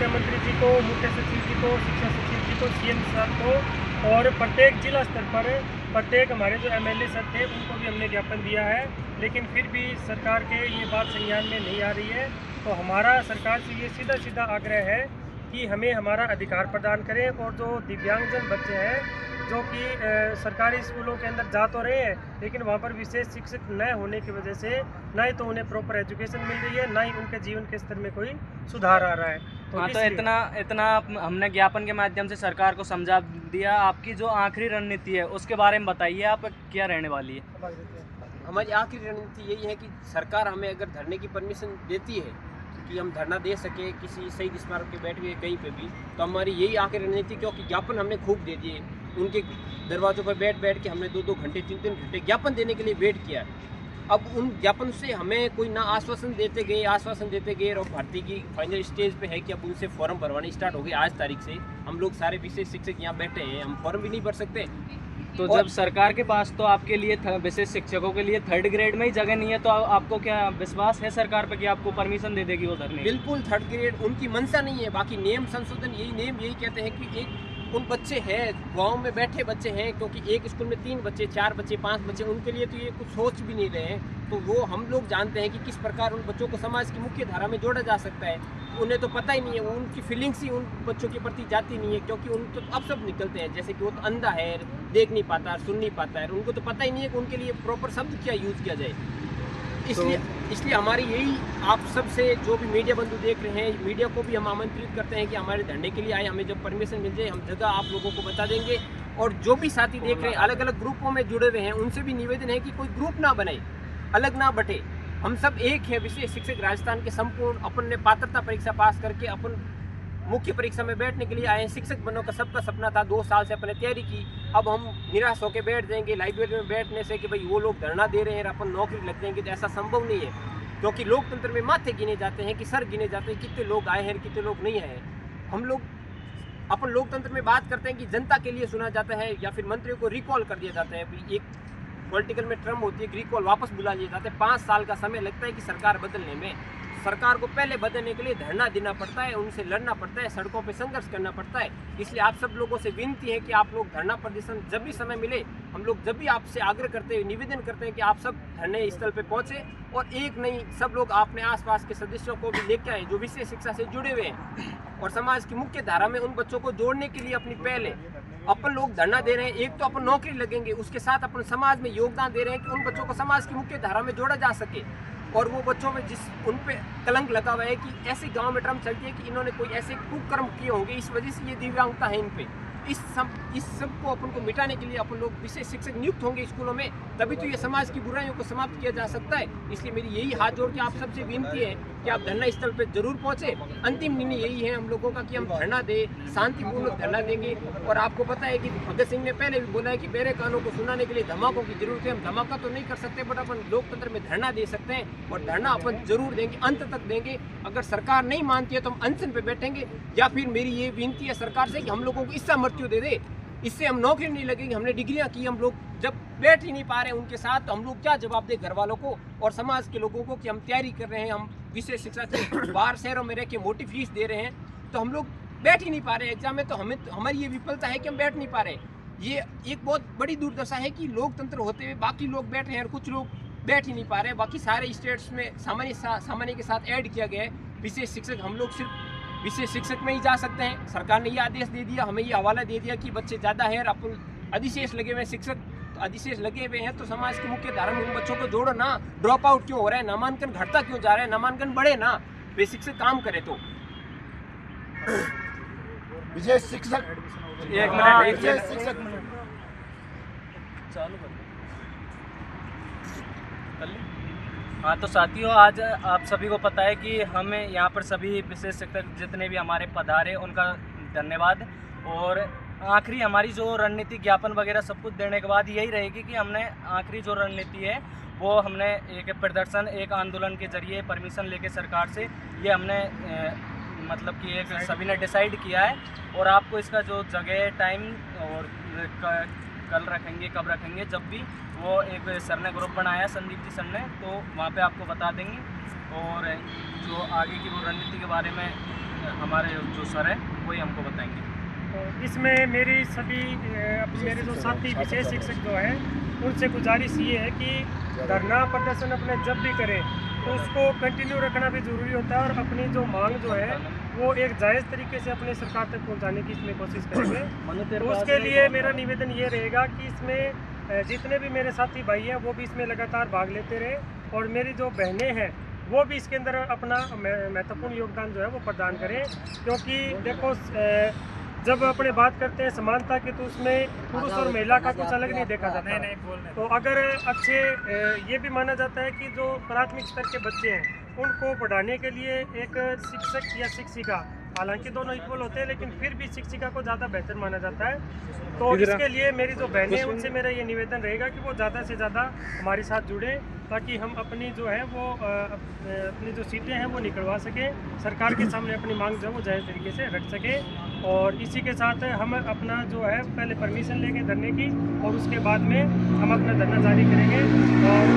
शिक्षा मंत्री जी को, मुख्य सचिव जी को, शिक्षा सचिव जी को, सीएम साहब को और प्रत्येक जिला स्तर पर प्रत्येक हमारे जो एमएलए सर थे उनको भी हमने ज्ञापन दिया है, लेकिन फिर भी सरकार के ये बात संज्ञान में नहीं आ रही है। तो हमारा सरकार से ये सीधा सीधा आग्रह है कि हमें हमारा अधिकार प्रदान करें और जो दिव्यांगजन बच्चे हैं जो कि सरकारी स्कूलों के अंदर जा तो रहे हैं, लेकिन वहाँ पर विशेष शिक्षक न होने की वजह से ना ही तो उन्हें प्रॉपर एजुकेशन मिल रही है, ना ही उनके जीवन के स्तर में कोई सुधार आ रहा है। तो इतना हमने ज्ञापन के माध्यम से सरकार को समझा दिया। आपकी जो आखिरी रणनीति है उसके बारे में बताइए, आप क्या रहने वाली है? हमारी आखिरी रणनीति यही है कि सरकार हमें अगर धरने की परमिशन देती है कि हम धरना दे सके किसी शहीद स्मारक के बैठ हुए कहीं पे भी, तो हमारी यही आखिरी रणनीति, क्योंकि ज्ञापन हमने खूब दे दिए। उनके दरवाज़ों पर बैठ के हमने 2-2 घंटे 3-3 घंटे ज्ञापन देने के लिए वेट किया। अब उन ज्ञापन से हमें कोई ना आश्वासन देते गए और भर्ती की फाइनल स्टेज पे है कि अब उनसे फॉर्म भरवाने स्टार्ट हो गए। आज तारीख से हम लोग सारे विशेष शिक्षक यहाँ बैठे हैं, हम फॉर्म भी नहीं भर सकते। तो जब सरकार के पास तो आपके लिए विशेष शिक्षकों के लिए 3rd ग्रेड में ही जगह नहीं है, तो आपको क्या विश्वास है सरकार पर कि आपको परमिशन दे देगी वो धरने? बिल्कुल 3rd ग्रेड उनकी मंशा नहीं है। बाकी नियम संशोधन यही कहते हैं कि एक उन बच्चे हैं गांव में बैठे बच्चे हैं, क्योंकि एक स्कूल में 3 बच्चे 4 बच्चे 5 बच्चे, उनके लिए तो ये कुछ सोच भी नहीं रहे हैं। तो वो हम लोग जानते हैं कि किस प्रकार उन बच्चों को समाज की मुख्य धारा में जोड़ा जा सकता है। उन्हें तो पता ही नहीं है, उनकी फीलिंग्स ही उन बच्चों के प्रति जाती नहीं है, क्योंकि उन तो अब सब निकलते हैं जैसे कि वो तो अंधा है, देख नहीं पाता, सुन नहीं पाता है, उनको तो पता ही नहीं है कि उनके लिए प्रॉपर शब्द क्या यूज़ किया जाए। इसलिए हमारी यही आप सबसे जो भी मीडिया बंधु देख रहे हैं, मीडिया को भी हम आमंत्रित करते हैं कि हमारे धरने के लिए आए, हमें जब परमिशन मिल जाए हम जगह आप लोगों को बता देंगे। और जो भी साथी देख रहे हैं अलग अलग ग्रुपों में जुड़े हुए हैं, उनसे भी निवेदन है कि कोई ग्रुप ना बनाए, अलग ना बटे। हम सब एक हैं विशेष शिक्षक राजस्थान के संपूर्ण। अपन ने पात्रता परीक्षा पास करके अपन मुख्य परीक्षा में बैठने के लिए आए। शिक्षक बनने का सबका सपना था, 2 साल से अपने तैयारी की। अब हम निराश होकर बैठ जाएंगे लाइब्रेरी में बैठने से कि भाई वो लोग धरना दे रहे हैं अपन नौकरी लग जाएंगे, तो ऐसा संभव नहीं है। क्योंकि लोकतंत्र में माथे गिने जाते हैं कि सर गिने जाते हैं, कितने लोग आए हैं कितने लोग नहीं आए। हम लोग अपन लोकतंत्र में बात करते हैं कि जनता के लिए सुना जाता है या फिर मंत्रियों को रिकॉल कर दिया जाता है। एक पॉलिटिकल में टर्म होती है कि रिकॉल वापस बुला लिया जाता है। 5 साल का समय लगता है कि सरकार बदलने में। सरकार को पहले बदलने के लिए धरना देना पड़ता है, उनसे लड़ना पड़ता है, सड़कों पे संघर्ष करना पड़ता है। इसलिए आप सब लोगों से विनती है कि आप लोग धरना प्रदर्शन जब भी समय मिले, हम लोग जब भी आपसे आग्रह करते हैं, निवेदन करते हैं कि आप सब धरने स्थल पे पहुंचे। और एक नहीं, सब लोग अपने आसपास के सदस्यों को भी लेके आए जो विशेष शिक्षा से जुड़े हुए हैं और समाज की मुख्य धारा में उन बच्चों को जोड़ने के लिए अपनी पहल है। अपन लोग धरना दे रहे हैं, एक तो अपन नौकरी लगेंगे, उसके साथ अपन समाज में योगदान दे रहे हैं कि उन बच्चों को समाज की मुख्य धारा में जोड़ा जा सके। और वो बच्चों में जिस उन पे कलंक लगा हुआ है कि ऐसे गांव में टर्म चलती है कि इन्होंने कोई ऐसे कुकर्म किए होंगे, इस वजह से ये दिव्यांगता है इन पे। इस सब को अपन को मिटाने के लिए अपन लोग विशेष शिक्षक नियुक्त होंगे स्कूलों में, तभी तो ये समाज की बुराइयों को समाप्त किया जा सकता है। इसलिए मेरी यही हाथ जोड़ के आप सबसे विनती है कि आप धरना स्थल पर जरूर पहुंचे। अंतिम निर्णय यही है हम लोगों का कि हम धरना दें, शांतिपूर्वक धरना देंगे। और आपको पता है कि भगत सिंह ने पहले भी बोला है कि मेरे कानों को सुनाने के लिए धमाकों की जरूरत है। हम धमाका तो नहीं कर सकते, बट अपन लोकतंत्र में धरना दे सकते हैं और धरना अपन जरूर देंगे, अंत तक देंगे। अगर सरकार नहीं मानती है तो हम अनशन पे बैठेंगे, या फिर मेरी ये विनती है सरकार से कि हम लोगों को इससे मृत्यु दे दे, इससे हम नौकरी नहीं लगेगी। हमने डिग्रियां की, हम लोग जब बैठ ही नहीं पा रहे हैं उनके साथ, तो हम लोग क्या जवाब दें घर वालों को और समाज के लोगों को कि हम तैयारी कर रहे हैं, हम विशेष शिक्षा से बाहर शहरों में रह के मोटी फीस दे रहे हैं, तो हम लोग बैठ ही नहीं पा रहे एग्जाम में। तो हमारी ये विफलता है कि हम बैठ नहीं पा रहे। ये एक बहुत बड़ी दुर्दशा है कि लोकतंत्र होते हुए बाकी लोग बैठ रहे हैं और कुछ लोग बैठ ही नहीं पा रहे। बाकी सारे स्टेट्स में सामान्य के साथ ऐड किया गया है विशेष शिक्षक। हम लोग सिर्फ विशेष शिक्षक में ही जा सकते हैं। सरकार ने ये आदेश दे दिया, हमें ये हवाला दे दिया कि बच्चे ज़्यादा है और अपन अधिशेष लगे हुए शिक्षक, तो अधिशेष लगे हुए हैं तो समाज की मुख्य धारा में उन बच्चों को जोड़ो ना। ड्रॉप आउट क्यों हो रहा है, नामांकन घटता क्यों जा रहा है, नामांकन बढ़े ना, वे शिक्षक काम करे। तो विशेष शिक्षक एक मिनट विशेष शिक्षक चालू कर। हाँ तो साथियों, आज आप सभी को पता है कि हमें यहाँ पर सभी विशेष शिक्षक जितने भी हमारे पधारे उनका धन्यवाद। और आखिरी हमारी जो रणनीति ज्ञापन वगैरह सब कुछ देने के बाद यही रहेगी कि हमने आखिरी जो रणनीति है वो हमने एक प्रदर्शन, एक आंदोलन के जरिए परमिशन लेके सरकार से ये हमने मतलब कि एक सभी ने डिसाइड किया है। और आपको इसका जो जगह, टाइम और कल रखेंगे, कब रखेंगे, जब भी वो एक सर ने ग्रुप बनाया, संदीप जी सर ने, तो वहाँ पे आपको बता देंगे। और जो आगे की वो रणनीति के बारे में हमारे जो सर हैं वही हमको बताएंगे। इसमें मेरी मेरे जो साथी विशेष शिक्षक जो हैं उनसे गुजारिश ये है कि धरना प्रदर्शन अपने जब भी करें तो उसको कंटिन्यू रखना भी ज़रूरी होता है और अपनी जो मांग जो है वो एक जायज़ तरीके से अपने सरकार तक पहुंचाने की इसमें कोशिश करेंगे। तो उसके लिए मेरा निवेदन ये रहेगा कि इसमें जितने भी मेरे साथी भाई हैं वो भी इसमें लगातार भाग लेते रहे और मेरी जो बहनें हैं वो भी इसके अंदर अपना महत्वपूर्ण योगदान जो है वो प्रदान करें। क्योंकि देखो जब अपने बात करते हैं समानता की तो उसमें पुरुष और महिला का कुछ अलग नहीं देखा जाता है। तो अगर अच्छे ये भी माना जाता है कि जो प्राथमिक स्तर के बच्चे हैं उनको पढ़ाने के लिए एक शिक्षक या शिक्षिका, हालांकि दोनों इक्वल होते हैं लेकिन फिर भी शिक्षिका को ज़्यादा बेहतर माना जाता है। तो इसके लिए मेरी जो बहनें हैं उनसे मेरा ये निवेदन रहेगा कि वो ज़्यादा से ज़्यादा हमारे साथ जुड़ें ताकि हम अपनी जो है वो अपनी जो सीटें हैं वो निकलवा सकें, सरकार के सामने अपनी मांग जो है वो जायज़ तरीके से रख सकें। और इसी के साथ हम अपना जो है पहले परमिशन लेंगे धरने की और उसके बाद में हम अपना धरना जारी करेंगे। और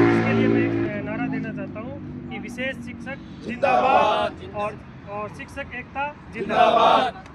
इसके लिए मैं एक नारा देना चाहता हूँ कि विशेष शिक्षक जिंदाबाद और शिक्षक एकता जिंदाबाद।